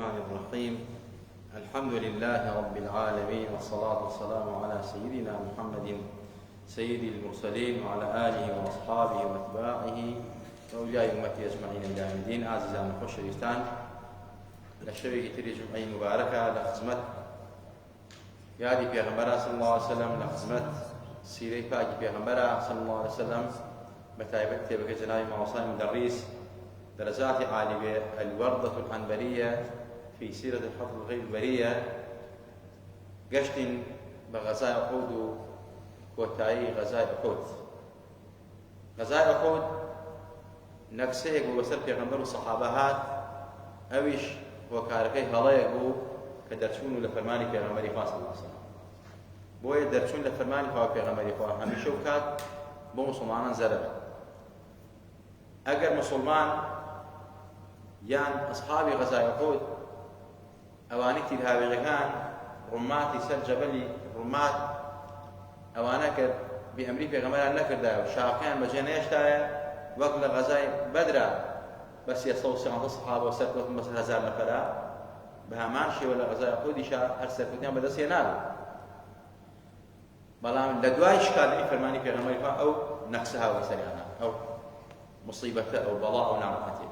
الرحمن الرحيم. الحمد لله رب العالمين، والصلاة والسلام على سيدنا محمد سيد المرسلين وعلى آله وأصحابه وأتباعه وأولياء أمته أجمعين إلى يوم الدين. عزيزان خوش شویستان، لە شەوێکی تری جمعەی مبارەکە لە خزمەت یادی پێغەمبەرە صلی الله عليه وسلم، لە خزمەت سیرەی پاکی پێغەمبەرە صلی الله عليه وسلم، بەتایبەت کتێبەکەی جەنابی مامۆستای مدەڕیس درجات عالية الوردة العنبرية في سيرة الحفظ الغيب البرية، قشت بغزاء أحود وكوتاي غزاء أحود. غزاء أحود نفسيك وبسر في غنبر الصحابات أويش وكاركي هلايقو كدرشون لفرماني في غنبري صلى الله عليه وسلم. بوي درشون لفرماني في غنبري همي شوكات بو مسلمان زرب. أجر مسلمان یان ئەسحابی غەزای ئوحود ئەوانەی تیرهاوێژەکان ڕوماتی سەر جەبەلی ڕومات ئەوانە کرد بە ئەمری پێغەمبەران نەکردایە و شاقیان بەجێ نەهێشتایە وەک لە غەزای بەدرا بە 330 سەحابە و سەرکەوتن بەسەر 1000 نەفەرە، بە هەمان شێوە لە غەزای ئوحودیشا هەر سەرکەوتنیان بەدەست هێنابوو. بەڵام لە دوای شکاندنی فەرمانی پێغەمبەری خوا ئەو نەقسە هاوەی سەریانە، ئەو مصیبەتە، ئەو بەڵا، ئەو ناڕەحەتیە.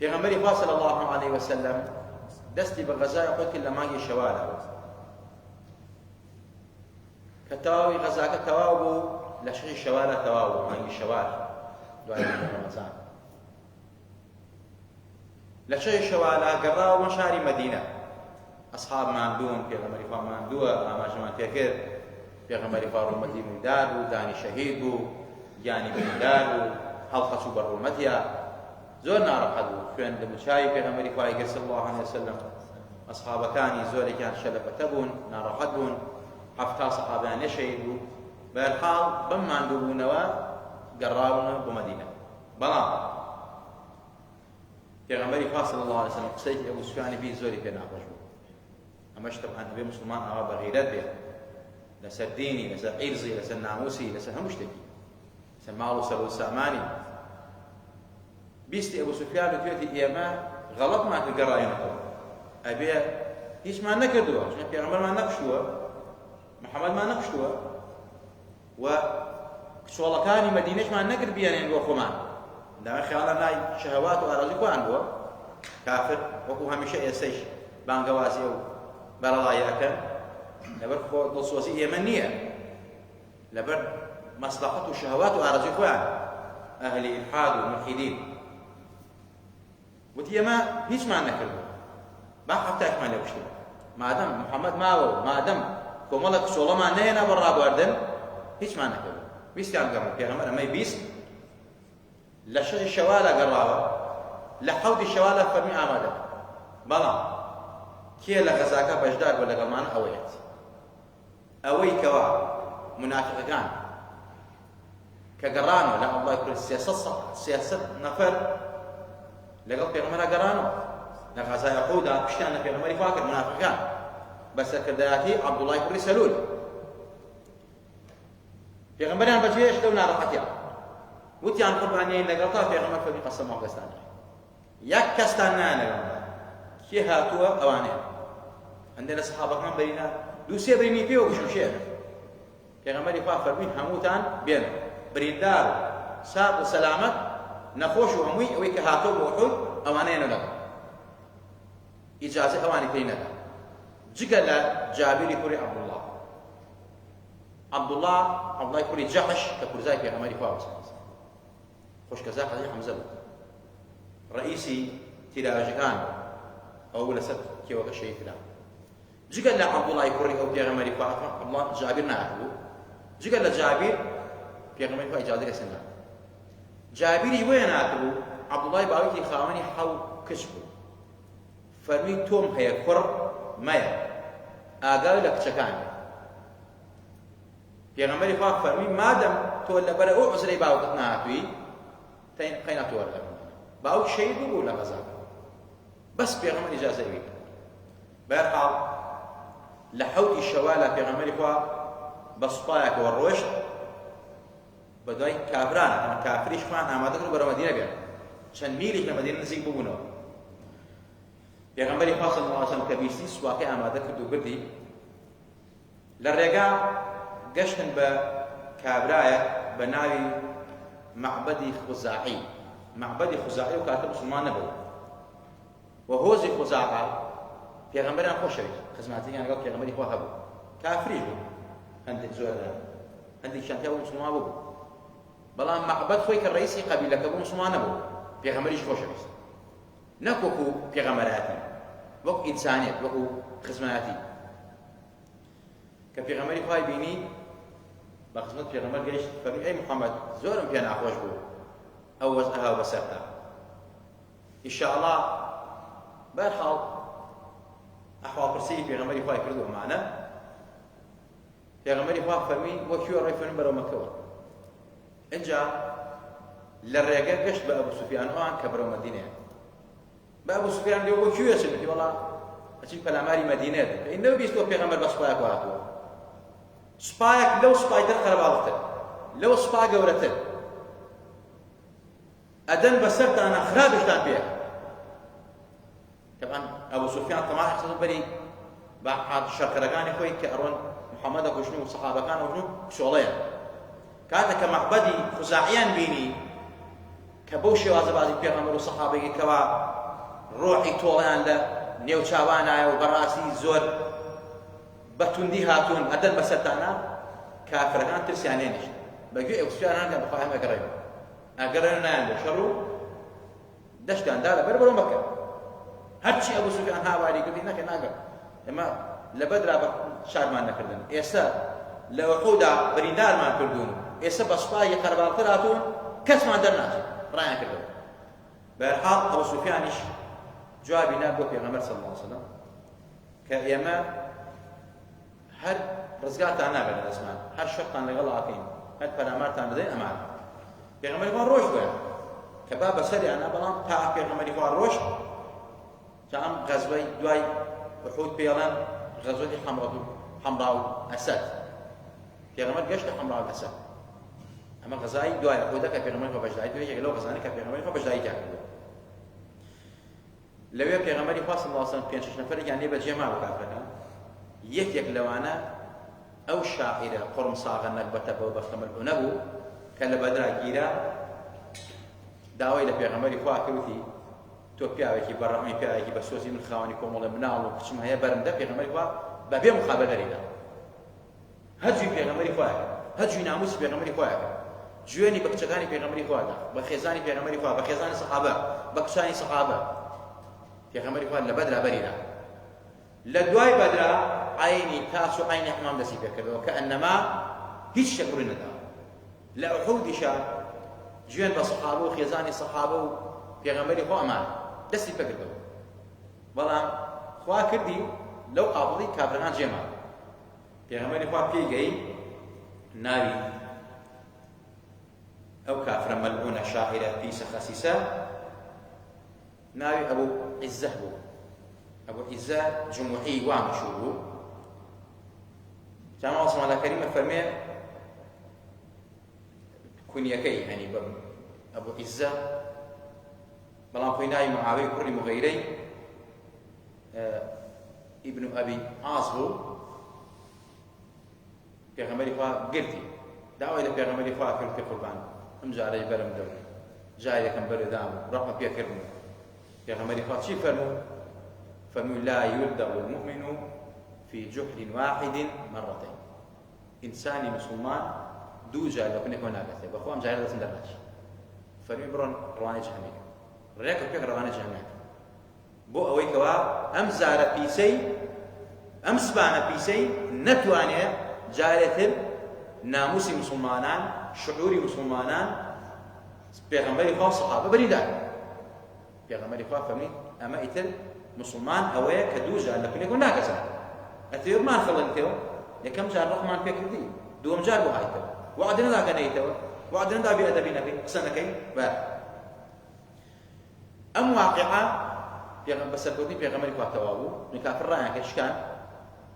پێغەمبەری خوا صلی الله عليه وسلم دەستی بە غەزای ئوحود کرد لە مانگی شەوالە کە تەواوی غەزاکە تەواو بوو، لە شەهری شەوالە تەواو بوو، مانگی شەوال دوای ڕەمەزان. لە شەهری شەوالە گەڕاومە شاری مەدینە، ئەسحاب ماندوون، پێغەمبەری خوا ماندووە، ئاماژەمان پێکرد. پێغەمبەری خوا ڕوومەتی بریندار بوو، دانی شەهید بوو، گیانی بریندار بوو، هەڵخەچوو بە ڕوومەتیە، زۆر ناڕەحەت بوو. خوێن لە موچاوی پێغەمبەری خوای گەر صلی الله عليه وسلم ئەسحابەکانی زۆرێکیان شەلەفەتە بوون، ناڕەحەت بوون، 70 سەحابەیان شەهید بوو. بەهەرحاڵ بەم ماندووبوونەوە گەڕاونە بۆ مەدینە. بەڵام پێغەمبەری خوا صلی الله عليه وسلم قسەی ئەبوو سوفیانی بیر زۆری پێ ناخۆش بوو. ئەمەش تەبعاً دەبێ موسڵمان ئاوا بە غەیرەت بێت لەسەر دینی، لەسەر عیرزی، لەسەر ناموسی، لەسەر هەموو شتێکی، لەسەر ماڵ و سەر و سامانی. بیستی ئەبوو سوفیان وتوێتی ئێمە غەڵەتمان کرد گەڕاینەوە، ئەبێ هیچمان نەکردووە، چونکە پێغەمبەرمان نەکوشتووە، محەممەدمان نەکوشتووە، و کچۆڵەکانی مەدینەشمان نەکرد بیانێن بۆ خۆمان. داوای خەیاڵە لای شەهەوات و ئاراجی خۆیان بووە. کافر وەکو هەمیشە ئێستەیش بانگەوازی و بەرەڵایی ئەکەن، لەبەر دڵسۆزی ئێمە نییە، لەبەر مەسلەحەت و شەهەوات و ئاراجی خۆیان، ئەهلی ئیلحاد و ملحیدین. وتی ئێمە هیچمان نەکردووە، با هەفتاێکمان لێ کوشتووە، مادەم محەممەد ماوە و مادەم کۆمەڵە کچۆڵەمان نەهێنا بۆ ڕابواردن، هیچمان نەکردووە. ویستیان گەڕن. پێغەمبەر ئەمەی بیست لە شەهری شەوالە گەڕاوە، لە حەوتی شەوالە فەرمی ئامادە. بەڵام کێ لە غەزاکە بەشدار بووە لەگەڵمانە؟ ئەوەیەت، ئەوەی کەوا منافقەکان کە گەڕانەوە لە ئەڵڵای کورد 300 نەفەر لەگەڵ پێغەمبەرا گەڕانەوە لە غەزای ئوحودا، پشتیان لە پێغەمبەری خوا کرد منافقەکان بە سەرکردایەتی عەبدوڵای کوڕی سەلول. پێغەمبەریان بەجێهێشتە و ناڕەحەتیان وتیان قوربانیین لەگەڵ تا. پێغەمبەر فەرمی قەسەم ئەڵڵێستان یەک کەستان نایە لەگەڵدا. کێ هاتووە؟ ئەوانەیە. هەندێک لە سەحابەکان بەرینە دووسێ بڕینی پێوە گوشوشێر. پێغەمبەری خوا فەرمی هەمووتان بێن، بریندار و ساق و سەلامەت، نەخۆش و هەمووی ئەوەی کە هاتۆ بۆ ئوحود ئەوانەیە لەگەڵ. ئیجازە ئەوانی پێی نەدا جگە لە جابیری کوڕی عەبدوڵڵاه. عەبدوڵای کوڕی جەحش کە کورزای پێغەمبەری خوا بوو، خۆشکەزا قەزای حەمزە بوو، ڕئیسی تیراژەکان ئەو لەسەر کێوەکە شەهید کرا. جگە لە عەبدوڵای کوڕی ئەو پێغەمبەری خوا جابیر نهاتبوو، جگە لە جابیر پێغەمبەری خوا ئیجازەی لەسەر نەدا. جابیری وێ ناتبوو، عەبدوڵای باوکی خاوەنی 7 کچ بوو. فەرمی تۆم هەیە کوڕ مەیە، ئاگای لە کچەکانی. پێغەمبەری خوا فەرمی مادەم تۆ لەبەر ئەو عوزرەی باوکت نهاتووی قەینا تۆ وەرگەڕ. باوک شەهید بوو لە غەزاکە، بەس پێغەمبەر ئیجازەی وی کرد. بەهەرحاڵ لە حەوتی شەوالە پێغەمبەری خوا بە سوپایەکەوە ڕۆیشت بە دوای کافرانە، کافریش خوان ئامادە کرد بەرەو مەدینە بێن. چەند میلێک لە مەدینە نزیک ببوونەوە. پێغەمبەری خوا صلی الله علیه وسلم کە بیستی سوواکەی ئامادە کرد و بردی لە ڕێگا گەشتن بە کابرایە بە ناوی معبەدی خوزاعی. معبەدی خوزاعی و کاتە موسڵمان نەبوو و هۆزی خوزاعە پێغەمبەریان خۆشەویست، خزمەتیان لەگەڵ پێغەمبەری خوا هەبوو، کافریش بوو هەندێک زۆر هەندێکیان پێ بوو موسڵمان بوو، بەڵام معبەد خۆی کە ڕئیسی قەبیلەکە بوو موسڵمان نەبوو، پێغەمبەریش خۆشەویست، نەک وەکو پێغەمبەراتی، وەکو ئینسانیەت، وەکو خزمەتی. کە پێغەمبەری خوای بینی بە خزمەت پێغەمبەر گەیشت، فەرمی ئەی محەممەد زۆرم پێ ناخۆش بوو ئەو وەزعە هاو بەسەردا، ئینشاءڵڵا بەرحاڵ ئەحواڵپرسی پێغەمبەری خوای کردو ئەمانە. پێغەمبەری خوا فەرمی وەکوێ ڕێی فەرمی بەرەو مەکەوە. ئینجا لە ڕێگە گەشت بە ئەبوو سوفیان ئەوان کە بەرەو مەدینەیە. بە ئەبوو سوفیان لێ وەکوێ چن؟ وەڵا ئەچین پەلاماری مەدینەیە، ئینەوە بیستەوە پێغەمبەر بە سوپایەک هاتووە، سوپایەک لەو سوپایتر قەرەباڵتر، لەو سوپا گەورەتر، ئەدەن بەسەرتانە خراپشتان پێ. طبعا ئەبوو سوفیان تەماح حساب بەری بە شەڕکەرەکانی خۆی کە ئەڕۆن محەممەدە کوشتن و سەحابەکان ئەوژن کشۆڵەیە. کاتێک کە مەعبەدی خوزاعیان بینی کە بەو شێوازە بازی پێغەمبەر و سەحابەی کەوا ڕۆحی تۆڵیان لە نێو چاوانایە و بەڕاستی زۆر بەتوندی هاتوون ئەدەن بەسەرتانە، کافرەکان ترسیان هێنیشت، بەگوێ ئەبوو سوفیانان لە بەخوا هەم ئەگەڕێن، ئەگەڕێن نایان بۆ شەڕ و دەشتیاندا لەبەر بەرەو مەکە. هەرچی ئەبوو سوفیان هاواری کردی نەکە ناگەڕ، ئێمە لە بەدرا بە شارمان نەکردن، ئێستا لە ئوحودا بریندارمان کردوون، ئێستا بە سوپای قەرەباڵتر هاتوون کەسمان دەرناچێت، ڕایان کردەوە. بەهەرحاڵ ئەبوو سوفیانیش جوابی نا بۆ پێغەمبەر صلی الله علیه وسلم کە ئێمە هەر ڕزگارتان نابێت لە دەستمان، هەر شەقتان لەگەڵ ئاکەین، هەر پەلامارتان بدەین ئەمان. پێغەمبەری خوا ڕۆژ بووە کە با بەسەریانە، بەڵام تا پێغەمبەری خوا ڕۆژ تا ئەم غەزوەی دوای ئوحود پێڵێن غەزوەتی حەمڕا و ئەسەد، پێغەمبەر گەشتە حەمڕا و ئەسەد، ئەمە غەزای دوای ئوحودە کە پێغەمبەری خوا بەشداری کردووە، یەکێک لەو غەزانەی کە پێغەمبەری خوا بەشداری کردووە. لەوێ پێغەمبەری خوا صلی الله علیه وسلم 5-6 نەفەرێکیان لێ بەجێ ماوە کافرەکان، یەکێک لەوانە ئەو شاعیرە قڕمساغە نەکبەتە بەو بەختەمەلعونە نەبوو کە لە بەدرا گیرا داوای لە پێغەمبەری خوا کردوتی تۆ پیاوێکی بەڕەحمی، پیاوێکی بە سۆزی، من خاوەنی کۆمەڵە مناڵ و کچم هەیە بەرەمدە. پێغەمبەری خوا بەبێ مخابەلەریدا هەرجووی پێغەمبەری خوایە، هەرجووی ناموسی پێغەمبەری خوایە، جوێنی بە کچەکانی پێغەمبەری خوادا، بە خێزانی پێغەمبەری خوا، بە خێزانی سەحابە، بە کچانی سەحابە. پێغەمبەری خوا لە بەدرا بەریدا، لە دوای بەدرا عینی تاس و عینی حمام دەستی پێکردەوە کە ئەنەما هیچ شەکڕی نەداوە. لە ئوحودیشا جوێن بە سەحابە و خێزانی سەحابە و پێغەمبەری خوا ئەمان دەستی پێکردەوە، بەڵام خوا کردی لەو ئاڵی کافرەکان جێما. پێغەمبەری خوا پێی گەی ناوی ئەو کافرە مەلعونە شاعیرە پیسە خەسیسە ناوی ئەبوو عیزە بوو. ئەبوو عیزە جموعی وا مەشهوور بوو. جامع عوسمان کەریمە فەرمێ کونیەکەی هەنی بە ئەبوو عیزە، بەڵام خۆی ناوی معاویە کوڕی مغەیرەی ئیبن ئەبی عاص بوو. پێغەمبەری خوا گرتی، داوای لە پێغەمبەری خوا کرد کە قوربان ئەم جارەی بەرم دەور، جارێکم بەردام و ڕەحمە پێکردم. پێغەمبەری خوا چی فەرموو؟ فەرمووی لا يلدغ المؤمن في جحر واحد مرتين. ئینسانی مسلمان دوو جار لە بنێکەوە ناگاتێ، بەخوا ئەم جارە دەچن دەرناچێ. فەرمی بڕۆن ڕەوانەی جەهەنەمە، ڕێکە پێک ڕەوانەی جەهەنەمە، بۆ ئەوەی کەوا ئەم زارە پیسەی، ئەم سبانە پیسەی نەتوانێت جارێتر ناموسی مسلمانان، شعوری مسلمانان، پێغەمبەری خوا سەحابە بەریدا. پێغەمبەری خوا فەرمی ئەمە ئیتر مسلمان ئەوەیە کە دوو جار لە پنێک ناگەزێت. ئەتەوێ بمان خەڵەنیتەوە، یەکەم جار ڕەحمان پێکردی، دووەم جار بۆ هایتەوە، وعدە نەداگەنەیتەوە، وعدە نەدا بێئەدەبی نەکەی، قسە نەکەی. ئەم واقعە بەسەرکەوتنی پێغەمبەری خوا تەواو بوو، کافر ڕایان کە شکان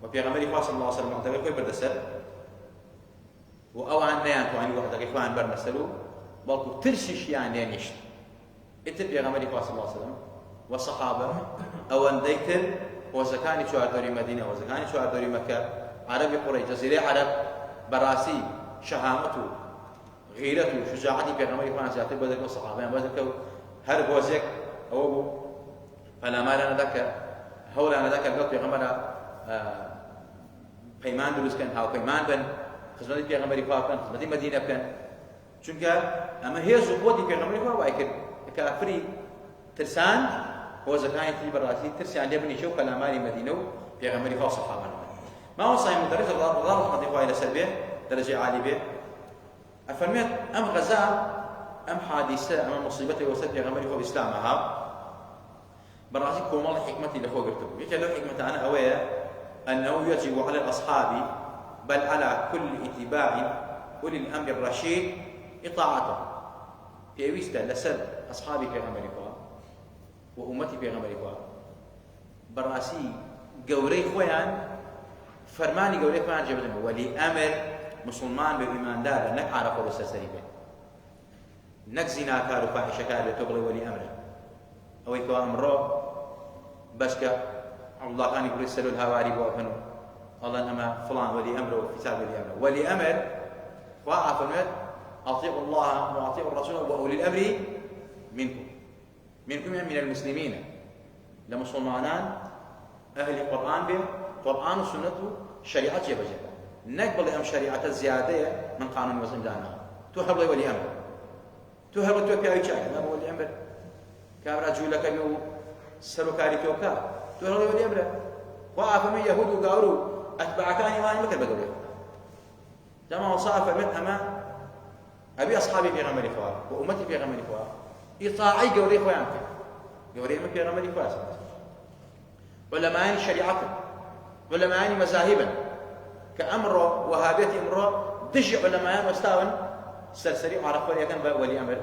و پێغەمبەری خوا صلی الله علیه وسلم وعدەکەی خۆی بردەسەر و ئەوان نەیانتوانی وعدەکەی خۆیان بەرنە سەر و بەڵکو ترسیشیان لێنیشت. ئیتر پێغەمبەری خوا صلی الله علیه وسلم والصحابة أو أن ذكر وزكاني شواردوري مدينة وزكاني شواردوري مكة عربي قريش جزيرة عرب براسي شهامته غيرته شجاعتي في غمري فانا زيادة بدك الصحابة بدك هرب وزك أو فلا ما لنا ذاك هولا أنا ذاك القط في غمرة قيمان دروس كان هاو قيمان بن خدمتي في غمري فاكن خدمتي مدينة كان چونك أما هي زبودي في غمري فا وايكر كافري ترسان هو زكاني في براسي ترسان لبني شو كلاماري مدينة في غمري فا صحابة ما هو صحيح مدرس الله رحمة الله إلى سلبه درجة عالية به أفرميت أم غزاء أم حادثة أم مصيبة وسط في غمري فا الإسلام ها براسي كومال حكمتي لخو قرتو يجي له حكمة أنا أويا أنه يجب على الأصحاب بل على كل اتباع أولي الأمر الرشيد إطاعته في ويستا لسد أصحابي في أمريكا وأمتي في أمريكا براسي قوري خويان فرماني قوري خويان جبتنا ولي أمر مسلمان بإيمان دار نك عرف ورسا سريبه نك زناكار وفاحشة كار لتبغي ولي أمر أو يكو أمره بشكا الله كان يقول يسألوا الهواري بوافنو الله أما فلان ولي أمر وكتاب ولي أمر ولي أمر خواعة فرمت أطيعوا الله وأطيعوا الرسول وأولي الأمر منكم يعني من المسلمين لمسلمانان أهل القرآن به قرآن وسنة شريعة جبجة نقبل أم شريعة الزيادة من قانون وزن دانا تهرب لي ولي أمر تهرب تو بيعي شيء ما ولي أمر كابرا جولك يو سلوكاري توكا تهرب لي ولي أمر خواعة من يهود وقارو أتبع كان إيمان مثل بدوري جماعة وصافة من أما أبي أصحابي في غمري فوار وأمتي في غمري فوار إطاعي قوري خوانك قوري أمك في غمري فوار علماء شريعتهم علماء مذاهبا كأمر وهابية أمر دش علماء مستوى سلسلي وعرف ولي كان ولي أمر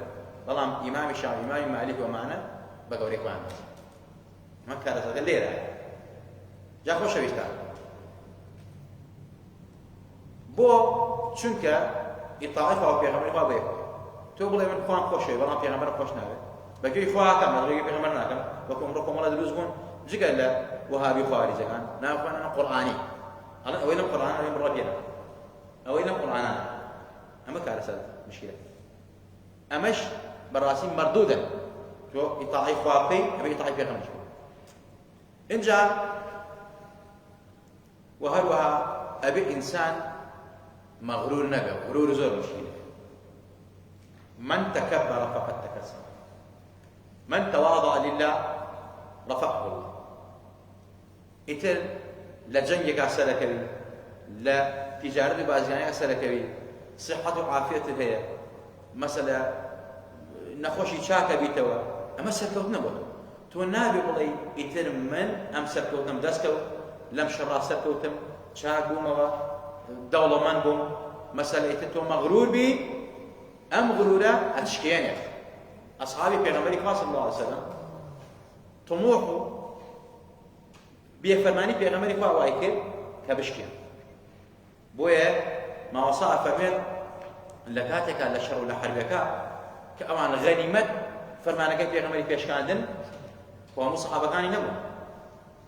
والله إمام الشافعي إمام مالك ومعنا بقوري خوانك ما كان هذا الليلة جا خوش ويستان بو چونکە ئیطاعی خوا پێغەمبەری خوا بەیەک تۆ بڵێ من خوام خۆشەوێ بەڵام پێغەمبەر خۆش ناوێت بەگوێی خوا کەم بەگوێی پێغەمبەر ناکەم وەکو ئەمڕۆ کۆمەڵە دروست بوون جگە لە وەهابی خواریجەکان ناوخوانە قورئانی ئەڵێن ئەوەی لەم قورئانە ئەوەی بڕە پێ ئەوەی لەم قورئانە ئەمە کارەسەر مشکلە ئەمەش بەڕاستی مەردوودە تۆ ئیطاعی خوا بکەی ئەبێ ئیطاعی پێغەمبەر بکەی اینجا وهروەها ئەبێ ئینسان مغرور نبي غرور زور مشكلة من تكبر فقد تكسر من تواضع لله رفعه الله إتر لجنجك أسألك لا تجارة بازيانة أسألك صحة وعافية هي مثلا نخوشي شاكا بيتوا أما سركوت نبوت تو النبي بلي إتر من أم سركوتم دسكو لم شرا سركوتم شاكو موا دولة من بوم مسألة تو مغرور بي أم غرورة أتشكيانيا أصحابي بيغمبري صلى الله عليه وسلم طموحه بيفرماني بيغمبري وايكر كبشكيا بويا ما وصاء فرمين لكاتك على الشر ولا حربك كأوان غنيمة فرمانك بيغمبري بيشكاندن وهم الصحابة كانوا نبوا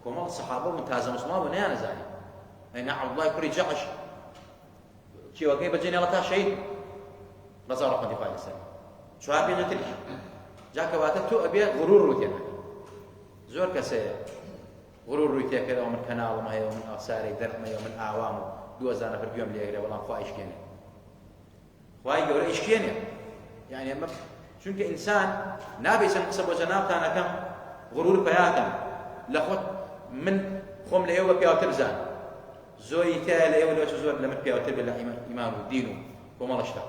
كما الصحابة ممتازة مسلمة ونيانا زاني أي نعم الله يكري جعش كي وكي بجيني الله شهيد رضا رحمة الله عليه وسلم شو هابي نتريش جاك واتتو أبي غرور روتينا زور كسي غرور روتيا كذا ومن كنال ما هي ومن أخساري درق ما هي ومن أعوامه دو أزانا في اليوم اللي يقرأ والله خوا إشكيني خوا يقرأ إشكيني يعني أما شونك إنسان نابي سنقصب وجناب تانا كم غرور بياكم لخوت من خم لهي وبيا وتبزان زوي تالا يولي وش زور لما بيا وتبلا إيمانه ودينه وما رشته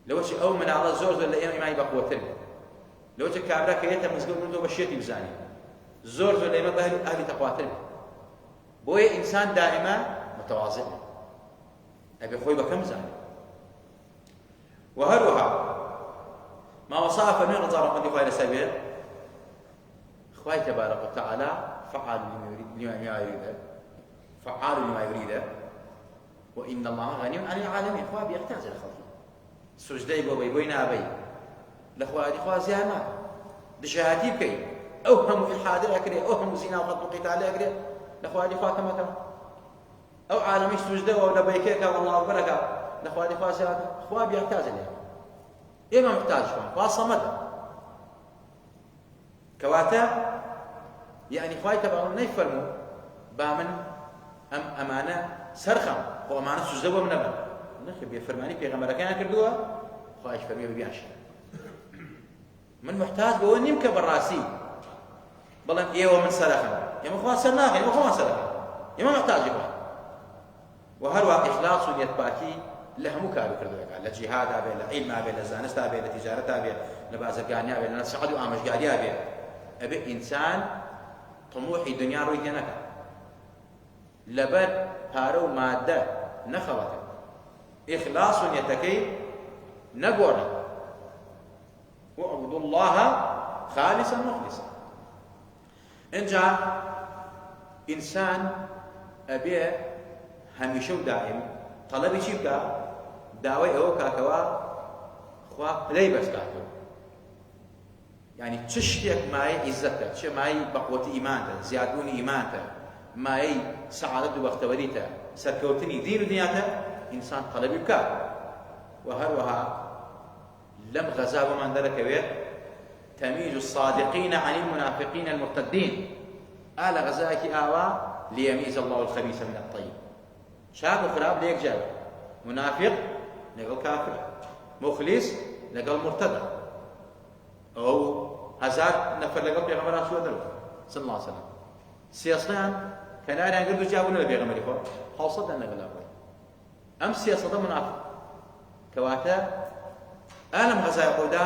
لو شيء أو من على زور زور لأنه إيمان يبقى قوة تربية لو شيء كابرا كيتا مسجون منه بشيتي بزاني زور زور لأنه أهل تقوى تربية بوي إنسان دائما متواضع أبي خوي بكم زاني وهروها ما وصاف من رضا رحمة الله سبيل خوي تبارك وتعالى فعال لما يريد فعال لما يريد وإن الله غني عن العالمين خواه بيحتاج لخلقه سجدي بوي بوينا أبي لخواه دي خواه زيانا دشهاتي بكي ئەو هەموو ئیلحاد ئەکرێ ئەو هەموو زینا و قەتڵ و قیتال ئەکرێ لە خوای خوا کەمەکە ئەو عالەمی سوجدە و لە بەیکێکە والله ئەکبەرەکە لە خوای خوا زیاتر خوا بیاحتاجە لێ ئێمە محتاجمان خوا سەمەدە کەواتە یعنی خوای تەبارەک نەیفەرموو با من ئەمانە سەرخەم خۆ ئەمانە سوجدە بۆ من نەبن نەخێ بێفەرمانی پێغەمبەرەکەیان کردووە خوایش فەرمیێ ببیانشێ من محتاج بەوە نیم کە بەڕاستی بەڵێم ئێوە من سەرەخەم ئێمە خوا سەر ناخەین ئێمە خۆمان سەرەخەین ئێمە محتاجی بە و هەروە ئیخلاص و نیەتپاکی لە هەموو کاروکردنەکە لە جیهادا بێ لە عیلما بێ لە زانستا بێ لە تیجارەتا بێ لە بازرگانیا بێ لە نەسەحەت و ئامۆژگاریا بێ ئەبێ ئینسان طموحی دنیا ڕووی تێ نەکات لەبەر پارە و مادە نەخەڵەتە ئیخلاص و نیەتەکەی نەگۆڕێ واعبدوا الله خالصا مخلصا اینجا ئینسان ئەبێ هەمیشە و دائم تەڵەبی چی بکە داوای ئەوە کاکەوە خوا پلەی بەستاتەوە یعنی چ شتێک مایە عیزەتە چ مایە بەقوەتی ئیمانتە زیادبوونی ئیمانتە مایەی سەعادەت و بەختەوەریتە سەرکەوتنی دین و دنیاتە ئینسان تەڵەبی بکات و هەروەها لەم غەزا بۆمان دەرەکەوێت تەمیز الصادقین عن المنافقین المرتدین لە غەزایەکی ئاوا ليميز الله الخبيث من الطيب شاب و خراپ لە یەکجار منافق لەگەڵ کافر مخلیص لەگەڵ مرتد ئەو هەزار نەفەر لەگەڵ پێغەمبەران چووە دەرەوە صلی الله عليه وسلم سیاسەیان کەناریان کرد و جیابوون لە پێغەمبەری خوا حەوسەدان لەگەڵا بووە ئەم سیاسەتە منافق کەواتە ئەلەم غەزای ئوحودا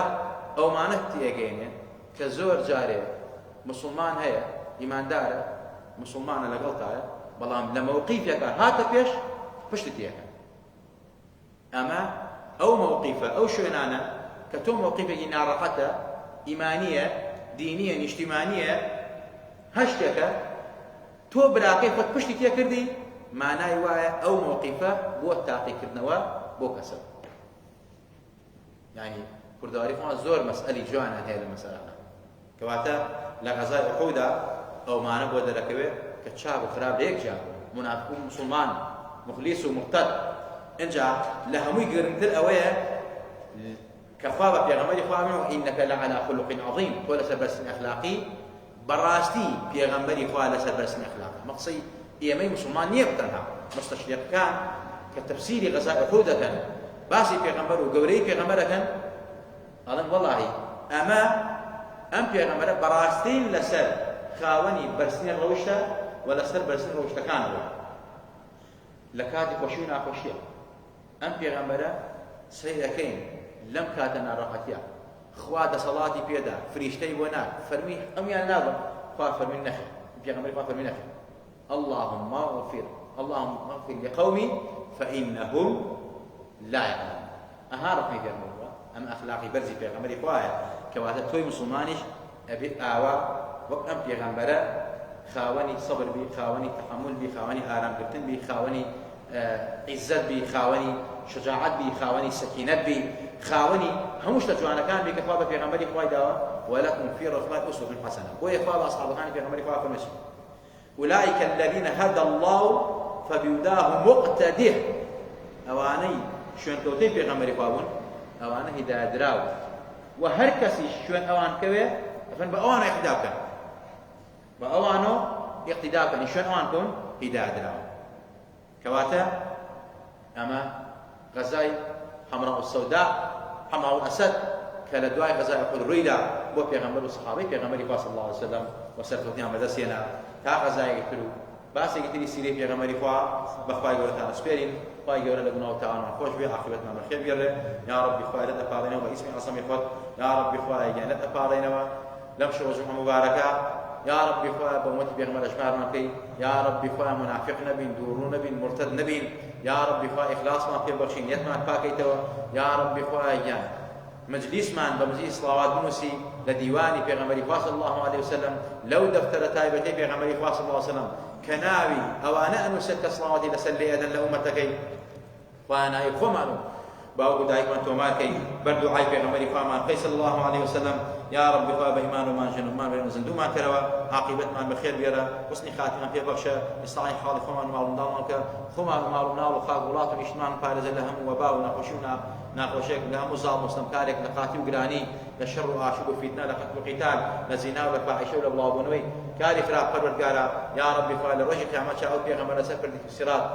ئەومانە تێگەیەنێ کە زۆر جارێ مسلمان هەیە ئیماندارە مسلمانە لەگەڵتایە بەڵام لە مەوقیفێکە هاتە پێش پشتی تێکە ئەمە ئەو مەوقیفە ئەو شوێنانە کە تۆ مەوقیفێکی ناڕەحەتە ئیمانیە دینیە نیشتیمانیە هەشتێکە تۆ براکەی خۆت پشتی تێکردی مانای وایە ئەو مەوقیفە بۆ تاقیکردنەوە بۆ کەسە یعنی کوردەواری خۆ زۆر مەسئەلی جوانە هەیە لە مەسەلانە کەواتە لە غەزای ئوحودا ئەومانە بۆ دەرەکەوێت کە چاک و خراپ لە یەکجار منافق و مسلمان مخلیص و مرتد اینجا لە هەمووی گرنگتر ئەوەیە کە خوا بە پێغەمبەری خوا فەرمووە ئینەکە لەعەلا خولوق عەظیم تۆ لەسەر بەرزترین ئەخلاقی بەڕاستی پێغەمبەری خوا لەسەر بەرزترین ئەخلاقی مەقسەی ئێمەی مسلمان نییە بتەنها مستەشریقەکان کە تەفسیری غەزای ئوحود دەکەن باسی پێغەمبەر و گەورەی پێغەمبەر دەکەن ئەڵێن وەڵاهی ئەمە ئەم پێغەمبەرە بەڕاستین لەسەر خاوەنی بەرزترین ڕەوشتە و لەسەر بەرزترین ڕەوشتەکانەوە لە کاتی خۆشی و ناخۆشیە ئەم پێغەمبەرە سەیر دەکەین لەم کاتە ناڕەحەتیە خوا دەسەڵاتی پێدا فریشتەی بۆ نات فەرمی ئەمیان نابن خوا فەرمی نەخێ پێغەمبەری خوا فەرمی نەخێ اللهم اغفر لقومي فإنهم لا يعلمون ئەها ڕەحمی پێغەمبەر ئەم ئەخلاقی بەرزی پێغەمبەری خوایە کەواتە تۆی مسلمانیش ئەبێت ئاوا وەک ئەم پێغەمبەرە خاوەنی سەبر بی خاوەنی تەحەمل بی خاوەنی ئارامگرتن بی خاوەنی عیزەت بی خاوەنی شجاعەت بی خاوەنی سەکینەت بی خاوەنی هەموو شتە جوانەکان بی کە خوا بە پێغەمبەری خوای داوە ولكم في رسول أسوة حسنة بۆیە خوا بە ئەصحابەکانی پێغەمبەری خوا فەرمووی أولئك الذين هدى الله فبهداه مقتده ئەوانەی شوێنکەوتەی پێغەمبەری خوا بوون ئەوانە هیدایەت دراون و هەر کەسیش شوێن ئەوان کەوێ ئەفەن بە ئەوانە اقتدا بکەن بە ئەوانە اقتدا بکەن شوێن ئەوان کەون هیدایەت دراون کەواتە ئەمە غەزای حەمراء السەودا حەمراء الئەسەد کە لە دوای غەزای ئوحود ڕوویدا بۆ پێغەمبەر و سەحابەی پێغەمبەری خوا صلی الله علیه وسلم و سەرکەوتنیان بەدەستهێنا تا غەزایەکی تر و باسێکی تری سیرەی پێغەمبەری خوا بەخوای گەورەتان ئەسپێرین خوای گەورە لە گوناه و تاوانمان خۆش بێ عاقبەتمان بەخێر بگێڕێ یا ربی خوای لێت ئەپاڕێنەوە بە ئیسمی عەزەمی خۆت یا ربی خوای گیان لێت ئەپاڕێنەوە لەم شەو ڕۆژە مبارەکە یا ربی خوای بە ئومەتی پێغەمبەر ئەژمارمان کەی یا ربی خوای منافق نەبین دووڕوو نەبین مرتد نەبین یا ربی خوای ئیخلاسمان پێ بەخشی نیەتمان پاکەیتەوە یا ربی خوای گیان مجلیسمان بە مجلیس سڵاوات بنووسی لە دیوانی پێغەمبەری خوا صلی الله علیه وسلم لەو دەفتەرە تایبەتەی پێغەمبەری خوا صلی الله علیه وسلم کە ناوی ئەوانە ئەنووسێت کە سڵاواتی لەسەر لێ ئەدەن لە ئومەتەکەی خوانایی خۆمان و باوکو دایکمان تۆمارکەی بەردوعای پێغەمبەری خوامان صلی الله عليه وسلم یا رب خوا بە ئیمانمان ژنمان بێنە زیندومان کەرەوە عاقبەتمان بەخێر بێرە حوسنی خاتمە پێبەخشە ئیسلاحی حاڵی خۆمان ماڵ منداڵمان کە خۆمان ماڵ و ناڵ و خاک وڵات و نیشتمان پارێزە لە هەموو وەبا و نەخۆشی و ناخۆشێک لە هەموو زاڵ مستەمکارێک لە قاتی و گرانی لە شەڕ و ئاشوب و فیتنە لە قەتڵ و قیتال لە زینا و لە فاحیشە و لە بڵاوبوونەوەی کاری خراپ پەروەردگارە یا رب خوا لە ڕۆژی قیامەت ئەو پێغەمبەر لەسەر پردی سیرات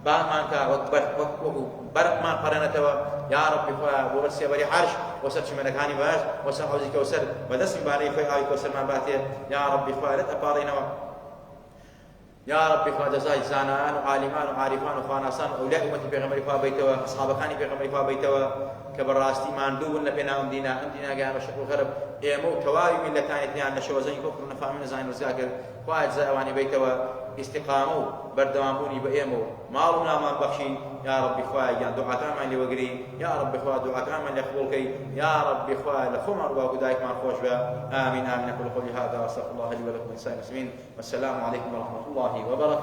بامان کا وەکو بەرقمان پەڕێنێتەوە یا ربی خۆیان بۆ بەر سێبەری عەرش وەسەر چمەنەکانی بەهەش وەسەر حەوزی کەوسەر بەدەست میبارەی خۆی ئاوی کەوسەرمان باتێ یا ربی خۆیان لێت ئەپاڕێنەوە یا ربی خوا جەزای زانایان و عالیمان و عاریفان و خواناسان و ئەولای ئومەتی پێغەمبەری خوا بیتەوە ئەسحابەکانی پێغەمبەری خوا بیتەوە کە بەڕاستی ماندوون لە پێناو ئەم دینە گەیان بە شەق و غەرب ئێمە و تەواوی میلەتانیەتیان لە شێوەزەی کۆفر و نەفامی نەزانی ڕزگار کرد خوا جەزای ئەوانی بیتەوە استقامة بردوامبوني بأيمو مالنا ما بخشي يا رب خواه يا دعاء كامل لوجري يا رب خواه دعاء كامل لخبولك يا رب خواه لخمر وقدايك ما خوش بها آمين آمين أقول قولي هذا واستغفر الله لي ولكم ولسائر المسلمين والسلام عليكم ورحمة الله وبركاته.